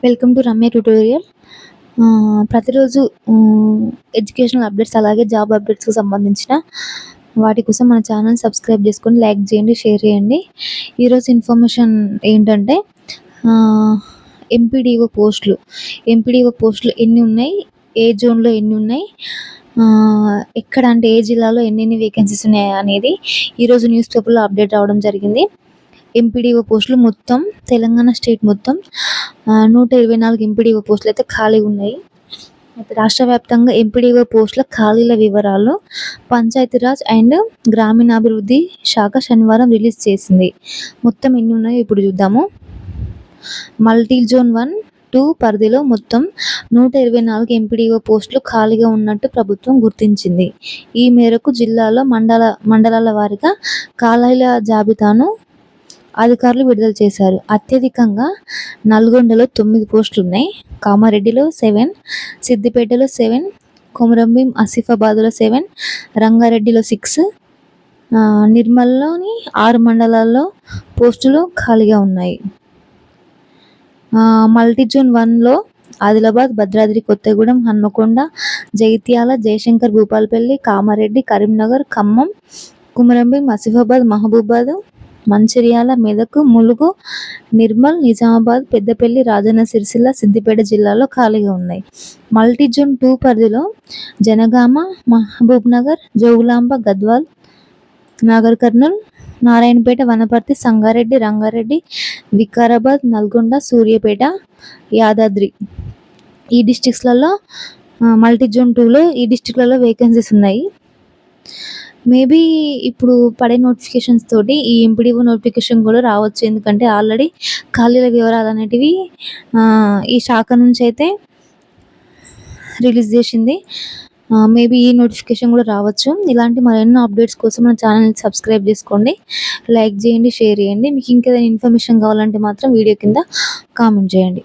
Welcome to Ramya tutorial. ప్రతిరోజు educational updates అలాగే job అప్డేట్స్‌కి సంబంధించిన వాటి కోసం మన ఛానెల్‌ని సబ్స్క్రైబ్ చేసుకొని లైక్ చేయండి, షేర్ చేయండి. ఈరోజు ఇన్ఫర్మేషన్ ఏంటంటే ఆహ్, ఎంపీడీఓ పోస్టులు ఎన్ని ఉన్నాయి? ఏ జోన్‌లో ఎన్ని ఉన్నాయి? ఎక్కడ అంటే ఏ జిల్లాలో ఎన్నెన్ని వేకెన్సీస్ ఉన్నాయి అనేది ఈరోజు న్యూస్ పేపర్‌లో అప్డేట్ అవ్వడం జరిగింది. ఎంపీడీఓ పోస్టులు మొత్తం తెలంగాణ స్టేట్ మొత్తం 124 ఎంపీడీఓ పోస్టులయితే ఖాళీగా ఉన్నాయి. అయితే రాష్ట్ర వ్యాప్తంగా ఎంపీడీఓ పోస్టుల ఖాళీల వివరాలు పంచాయతీరాజ్ అండ్ గ్రామీణాభివృద్ధి శాఖ శనివారం రిలీజ్ చేసింది. మొత్తం ఎన్ని ఉన్నాయో ఇప్పుడు చూద్దాము. మల్టీ జోన్ 1, 2 పరిధిలో మొత్తం 124 ఎంపీడీఓ పోస్టులు ఖాళీగా ఉన్నట్టు ప్రభుత్వం గుర్తించింది. ఈ మేరకు జిల్లాలో మండలాల వారీగా ఖాళీల జాబితాను అధికారులు విడుదల చేశారు. అత్యధికంగా నల్గొండలో 9 పోస్టులున్నాయి. కామారెడ్డిలో 7, సిద్దిపేటలో 7, కొమరంభీం ఆసిఫాబాద్లో 7, రంగారెడ్డిలో 6, నిర్మల్లోని 6 మండలాల్లో పోస్టులు ఖాళీగా ఉన్నాయి. మల్టీ జోన్ 1లో ఆదిలాబాద్, భద్రాద్రి కొత్తగూడెం, హన్మకొండ, జగిత్యాల, జయశంకర్ భూపాలపల్లి, కామారెడ్డి, కరీంనగర్, ఖమ్మం, కొమరంభీం ఆసిఫాబాద్, మహబూబాద్, మంచిర్యాల, మెదక్, ములుగు, నిర్మల్, నిజామాబాద్, పెద్దపల్లి, రాజన్న సిరిసిల్ల, సిద్దిపేట జిల్లాలో ఖాళీగా ఉన్నాయి. మల్టీ జోన్ 2 పరిధిలో జనగామ, మహబూబ్నగర్, జోగులాంబ, గద్వాల్, నాగర్ కర్నూల్, నారాయణపేట, వనపర్తి, సంగారెడ్డి, రంగారెడ్డి, వికారాబాద్, నల్గొండ, సూర్యాపేట, యాదాద్రి ఈ డిస్ట్రిక్ట్స్లలో మల్టీ జోన్ 2లో ఈ డిస్ట్రిక్ట్లలో వేకెన్సీస్ ఉన్నాయి. మేబీ ఇప్పుడు పడే నోటిఫికేషన్స్ తోటి ఈ ఎంపీడీఓ నోటిఫికేషన్ కూడా రావచ్చు. ఎందుకంటే ఆల్రెడీ ఖాళీల వివరాలు అనేటివి ఈ శాఖ నుంచి అయితే రిలీజ్ చేసింది. మేబీ ఈ నోటిఫికేషన్ కూడా రావచ్చు. ఇలాంటి మరెన్నో అప్డేట్స్ కోసం మన ఛానల్ని సబ్స్క్రైబ్ చేసుకోండి, లైక్ చేయండి, షేర్ చేయండి. మీకు ఇంకేదైనా ఇన్ఫర్మేషన్ కావాలంటే మాత్రం వీడియో కింద కామెంట్ చేయండి.